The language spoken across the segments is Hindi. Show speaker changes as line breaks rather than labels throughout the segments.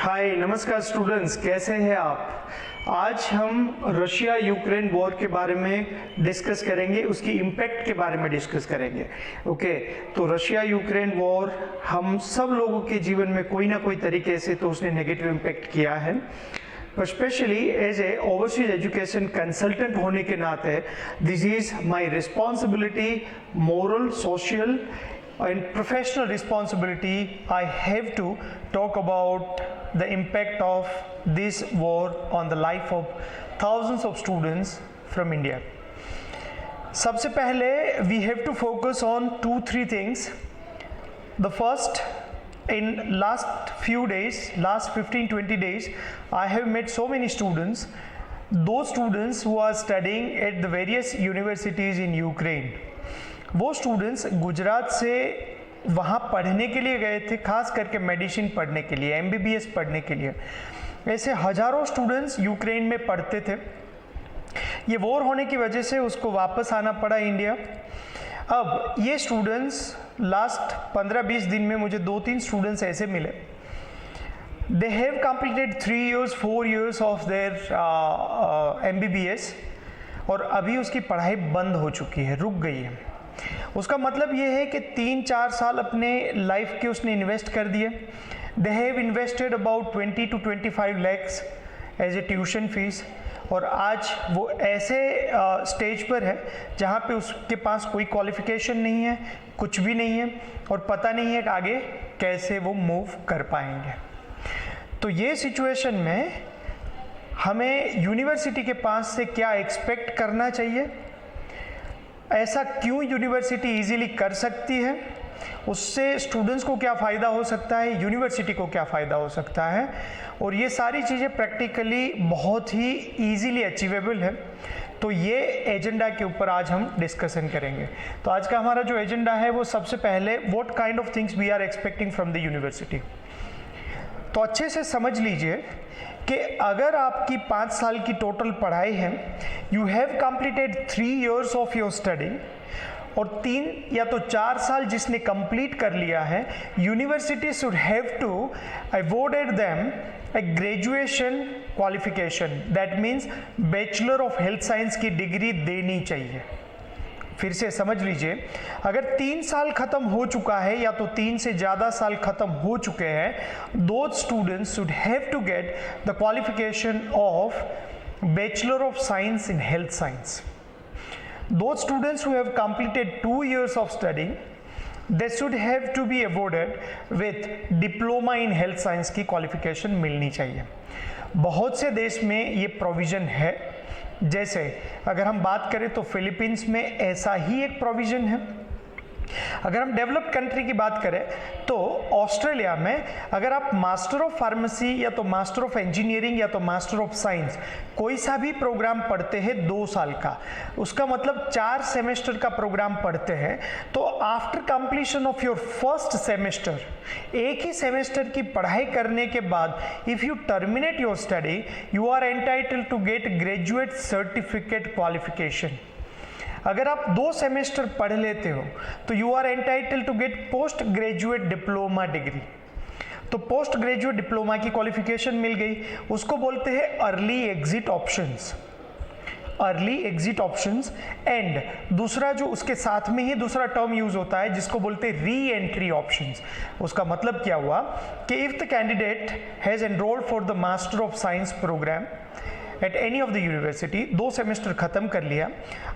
हाय नमस्कार स्टूडेंट्स, कैसे हैं आप। आज हम रशिया यूक्रेन वॉर के बारे में डिस्कस करेंगे, उसकी इम्पैक्ट के बारे में डिस्कस करेंगे। ओके, तो रशिया यूक्रेन वॉर हम सब लोगों के जीवन में कोई ना कोई तरीके से तो उसने नेगेटिव इम्पैक्ट किया है, पर specially as a overseas education consultant होने के नाते this is my responsibility, moral, social and professional responsibility. I have to talk about the impact of this war on the life of thousands of students from India. सबसे पहले we have to focus on 2-3 things. The first, in last few days, last 15-20 days, I have met so many students, those students who are studying at the various universities in Ukraine. वो स्टूडेंट्स गुजरात से वहाँ पढ़ने के लिए गए थे, खास करके मेडिसिन पढ़ने के लिए, MBBS पढ़ने के लिए। ऐसे हज़ारों स्टूडेंट्स यूक्रेन में पढ़ते थे। ये वॉर होने की वजह से उसको वापस आना पड़ा इंडिया। अब ये स्टूडेंट्स लास्ट 15-20 दिन में मुझे 2-3 स्टूडेंट्स ऐसे मिले, they have completed 3 years 4 years of their MBBS और अभी उसकी पढ़ाई बंद हो चुकी है, रुक गई है। उसका मतलब ये है कि 3-4 साल अपने लाइफ के उसने इन्वेस्ट कर दिए। They have invested about 20 to 25 lakhs as a tuition fees, और आज वो ऐसे स्टेज पर है जहाँ पे उसके पास कोई क्वालिफिकेशन नहीं है, कुछ भी नहीं है, और पता नहीं है कि आगे कैसे वो मूव कर पाएंगे। तो ये सिचुएशन में हमें यूनिवर्सिटी के पास से क्या एक्सपेक्ट करना चाहिए, ऐसा क्यों यूनिवर्सिटी इजीली कर सकती है, उससे स्टूडेंट्स को क्या फ़ायदा हो सकता है, यूनिवर्सिटी को क्या फ़ायदा हो सकता है, और ये सारी चीज़ें प्रैक्टिकली बहुत ही इजीली अचीवेबल है। तो ये एजेंडा के ऊपर आज हम डिस्कशन करेंगे। तो आज का हमारा जो एजेंडा है वो सबसे पहले what kind of things we are expecting from the university. तो अच्छे से समझ लीजिए कि अगर आपकी 5 साल की टोटल पढ़ाई है, you have completed 3 years of your study, और 3 या तो 4 साल जिसने कंप्लीट कर लिया है, university should have to awarded them a graduation qualification, that means bachelor of health science की डिग्री देनी चाहिए। फिर से समझ लीजिए, अगर 3 साल खत्म हो चुका है या तो 3 से ज़्यादा साल खत्म हो चुके हैं, दो students should have to get the qualification of bachelor of science in health science. The students who have completed 2 years of study, they should have to be awarded with diploma in health science की क्वालिफिकेशन मिलनी चाहिए। बहुत से देश में ये प्रोविज़न है, जैसे अगर हम बात करें तो फिलीपींस में ऐसा ही एक प्रोविज़न है। अगर हम डेवलप्ड कंट्री की बात करें तो ऑस्ट्रेलिया में अगर आप मास्टर ऑफ फार्मेसी या तो मास्टर ऑफ इंजीनियरिंग या तो मास्टर ऑफ साइंस कोई सा भी प्रोग्राम पढ़ते हैं 2 साल का, उसका मतलब 4 सेमेस्टर का प्रोग्राम पढ़ते हैं, तो after completion of your first semester, एक ही सेमेस्टर की पढ़ाई करने के बाद, if you terminate your study, you are entitled to get graduate certificate qualification. अगर आप 2 सेमेस्टर पढ़ लेते हो तो you are entitled to get post graduate diploma degree. तो पोस्ट ग्रेजुएट डिप्लोमा की क्वालिफिकेशन मिल गई, उसको बोलते हैं early exit options, early exit options. And दूसरा जो उसके साथ में ही दूसरा टर्म यूज होता है जिसको बोलते हैं री एंट्री ऑप्शंस। उसका मतलब क्या हुआ कि if the candidate has enrolled for the master of science program at any of the university, 2 semester खत्म कर लिया,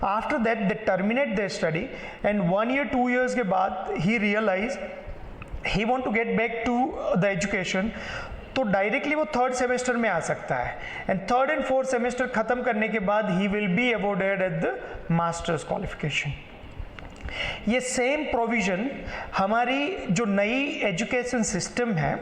after that they terminate their study, and 1 year 2 years के बाद ही realize he want to get back to the education, तो डायरेक्टली वो 3rd सेमेस्टर में आ सकता है, and 3rd and 4th semester खत्म करने के बाद ही will be awarded at the masters qualification. ये सेम प्रोविजन हमारी जो नई एजुकेशन सिस्टम है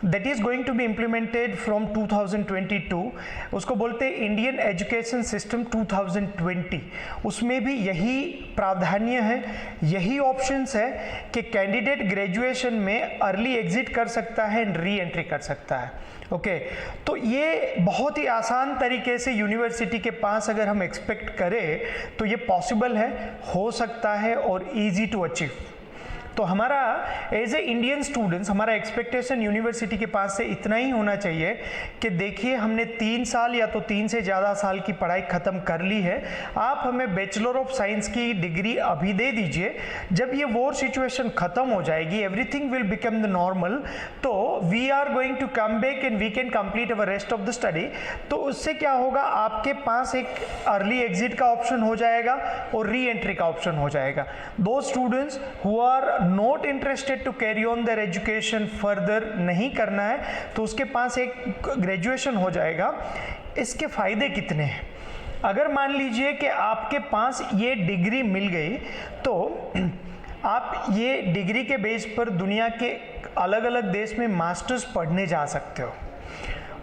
that is going to be implemented from 2022, उसको बोलते हैं इंडियन एजुकेशन सिस्टम 2020, उसमें भी यही प्रावधान्य है, यही ऑप्शंस है कि कैंडिडेट ग्रेजुएशन में अर्ली एग्जिट कर सकता है एंड री एंट्री कर सकता है। ओके, तो ये बहुत ही आसान तरीके से यूनिवर्सिटी के पास अगर हम एक्सपेक्ट करें तो ये पॉसिबल है, हो सकता है और इजी टू अचीव। तो हमारा एज ए इंडियन स्टूडेंट्स हमारा एक्सपेक्टेशन यूनिवर्सिटी के पास से इतना ही होना चाहिए कि देखिए हमने 3 साल या तो 3 से ज़्यादा साल की पढ़ाई ख़त्म कर ली है, आप हमें बैचलर ऑफ साइंस की डिग्री अभी दे दीजिए, जब ये वॉर सिचुएशन ख़त्म हो जाएगी, everything will become the normal, तो we are going to come back and we can complete our rest of the study. तो उससे क्या होगा, आपके पास एक अर्ली एग्जिट का ऑप्शन हो जाएगा और री एंट्री का ऑप्शन हो जाएगा। Those students who are not interested to carry on their education further, नहीं करना है, तो उसके पास एक ग्रेजुएशन हो जाएगा। इसके फायदे कितने हैं? अगर मान लीजिए कि आपके पास ये डिग्री मिल गई, तो आप ये डिग्री के बेस पर दुनिया के अलग अलग देश में मास्टर्स पढ़ने जा सकते हो।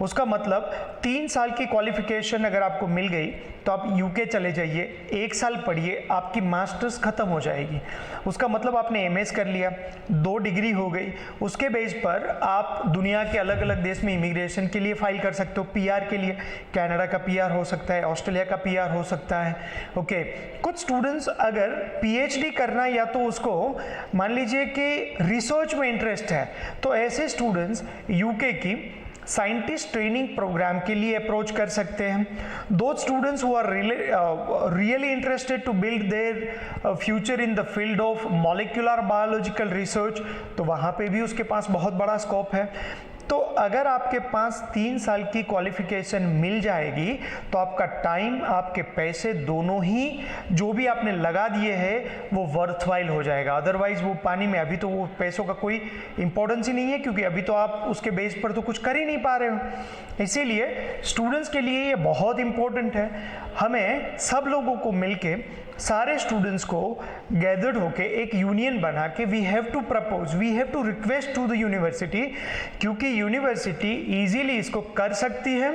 उसका मतलब 3 साल की क्वालिफिकेशन अगर आपको मिल गई तो आप यूके चले जाइए, 1 साल पढ़िए, आपकी मास्टर्स खत्म हो जाएगी। उसका मतलब आपने एमएस कर लिया, 2 डिग्री हो गई, उसके बेस पर आप दुनिया के अलग अलग देश में इमिग्रेशन के लिए फाइल कर सकते हो, पीआर के लिए, कनाडा का पीआर हो सकता है, ऑस्ट्रेलिया का पीआर हो सकता है। ओके, कुछ स्टूडेंट्स अगर पीएचडी करना या तो उसको मान लीजिए कि रिसर्च में इंटरेस्ट है, तो ऐसे स्टूडेंट्स यूके की साइंटिस्ट ट्रेनिंग प्रोग्राम के लिए अप्रोच कर सकते हैं। दो students who are really interested to build their future in the field of molecular biological research, तो वहाँ पे भी उसके पास बहुत बड़ा स्कोप है। तो अगर आपके पास 3 साल की क्वालिफिकेशन मिल जाएगी तो आपका टाइम, आपके पैसे दोनों ही जो भी आपने लगा दिए हैं वो वर्थवाइल हो जाएगा, अदरवाइज वो पानी में। अभी तो वो पैसों का कोई इंपॉर्टेंस ही नहीं है, क्योंकि अभी तो आप उसके बेस पर तो कुछ कर ही नहीं पा रहे हो। इसीलिए स्टूडेंट्स के लिए ये बहुत इंपॉर्टेंट है। हमें सब लोगों को मिलके, सारे स्टूडेंट्स को गैदर्ड होके एक यूनियन बना के we have to propose, we have to request to the university, क्योंकि यूनिवर्सिटी इजीली इसको कर सकती है।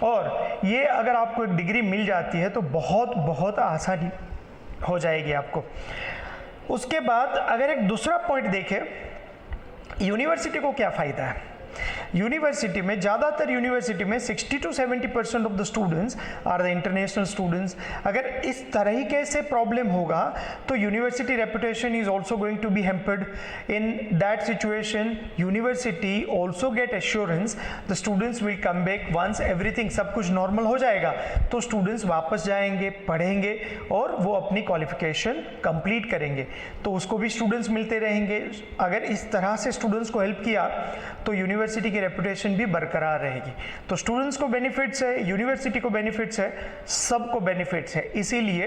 और ये अगर आपको एक डिग्री मिल जाती है तो बहुत बहुत आसानी हो जाएगी आपको। उसके बाद अगर एक दूसरा पॉइंट देखें, यूनिवर्सिटी को क्या फ़ायदा है। यूनिवर्सिटी में, ज़्यादातर यूनिवर्सिटी में 60 to 70% of the students are the international students. अगर इस तरीके से प्रॉब्लम होगा तो university reputation is also going to be hampered. In that situation university also get assurance the students will come back once everything, सब कुछ नॉर्मल हो जाएगा तो स्टूडेंट्स वापस जाएंगे, पढ़ेंगे और वो अपनी क्वालिफिकेशन कंप्लीट करेंगे, तो उसको भी स्टूडेंट्स मिलते रहेंगे। अगर इस तरह से स्टूडेंट्स को हेल्प किया तो यूनिवर्सिटी की रेपुटेशन भी बरकरार रहेगी। तो स्टूडेंट्स को बेनिफिट्स है, यूनिवर्सिटी को बेनिफिट्स है, सबको बेनिफिट्स है। इसीलिए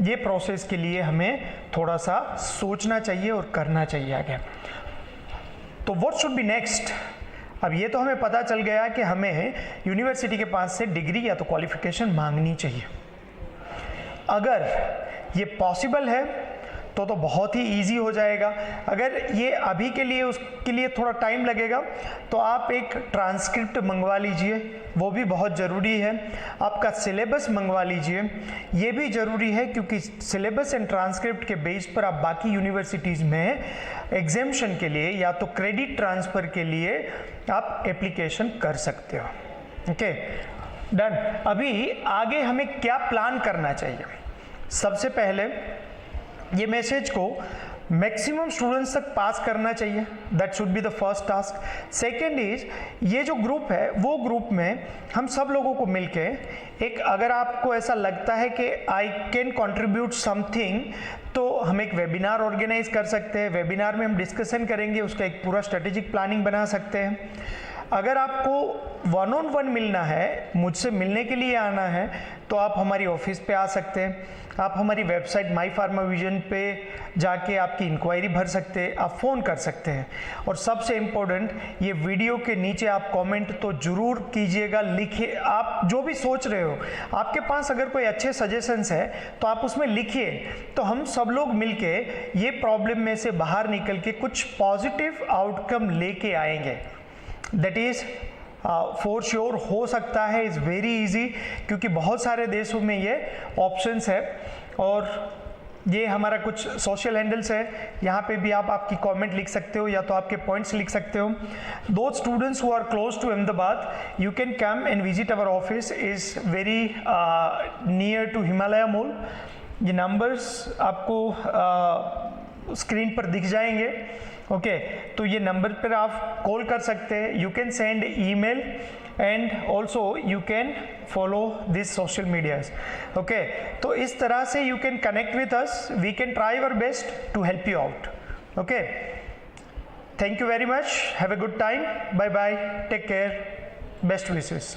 ये प्रोसेस के लिए हमें थोड़ा सा सोचना चाहिए और करना चाहिए आगे। तो व्हाट शुड बी नेक्स्ट। अब ये तो हमें पता चल गया कि हमें यूनिवर्सिटी के पास से डिग्री या तो क्वालिफिकेशन मांगनी चाहिए। अगर ये पॉसिबल है तो बहुत ही इजी हो जाएगा। अगर ये अभी के लिए, उसके लिए थोड़ा टाइम लगेगा, तो आप एक ट्रांसक्रिप्ट मंगवा लीजिए, वो भी बहुत ज़रूरी है। आपका सिलेबस मंगवा लीजिए, ये भी ज़रूरी है, क्योंकि सिलेबस एंड ट्रांसक्रिप्ट के बेस पर आप बाकी यूनिवर्सिटीज़ में एग्जामिशन के लिए या तो क्रेडिट ट्रांसफ़र के लिए आप एप्लीकेशन कर सकते हो। Okay, done. अभी आगे हमें क्या प्लान करना चाहिए। सबसे पहले ये मैसेज को मैक्सिमम स्टूडेंट्स तक पास करना चाहिए, that should be the first task. Second is, ये जो ग्रुप है वो ग्रुप में हम सब लोगों को मिलके एक, अगर आपको ऐसा लगता है कि आई कैन कंट्रीब्यूट समथिंग, तो हम एक वेबिनार ऑर्गेनाइज कर सकते हैं। वेबिनार में हम डिस्कशन करेंगे, उसका एक पूरा स्ट्रेटेजिक प्लानिंग बना सकते हैं। अगर आपको 1-on-1 मिलना है, मुझसे मिलने के लिए आना है, तो आप हमारी ऑफिस पे आ सकते हैं। आप हमारी वेबसाइट माई फार्मा विजन पे जाके आपकी इंक्वायरी भर सकते हैं, आप फ़ोन कर सकते हैं। और सबसे इम्पोर्टेंट, ये वीडियो के नीचे आप कमेंट तो ज़रूर कीजिएगा, लिखिए आप जो भी सोच रहे हो। आपके पास अगर कोई अच्छे सजेशंस है तो आप उसमें लिखिए, तो हम सब लोग मिलके ये प्रॉब्लम में से बाहर निकल के कुछ पॉजिटिव आउटकम लेके आएंगे। दैट इज़ फॉर श्योर हो सकता है, इज़ वेरी इजी, क्योंकि बहुत सारे देशों में ये ऑप्शंस है। और ये हमारा कुछ सोशल हैंडल्स है, यहाँ पे भी आप आपकी कमेंट लिख सकते हो या तो आपके पॉइंट्स लिख सकते हो। Those students who are close to Ahmedabad, you can come and visit our office, is very near to Himalaya mall. ये नंबर्स आपको स्क्रीन पर दिख जाएंगे। ओके तो ये नंबर पर आप कॉल कर सकते हैं, you can send email and also you can follow this social medias. Okay तो इस तरह से you can connect with us, we can try our best to help you out. Okay thank you very much, have a good time, bye bye, take care, best wishes.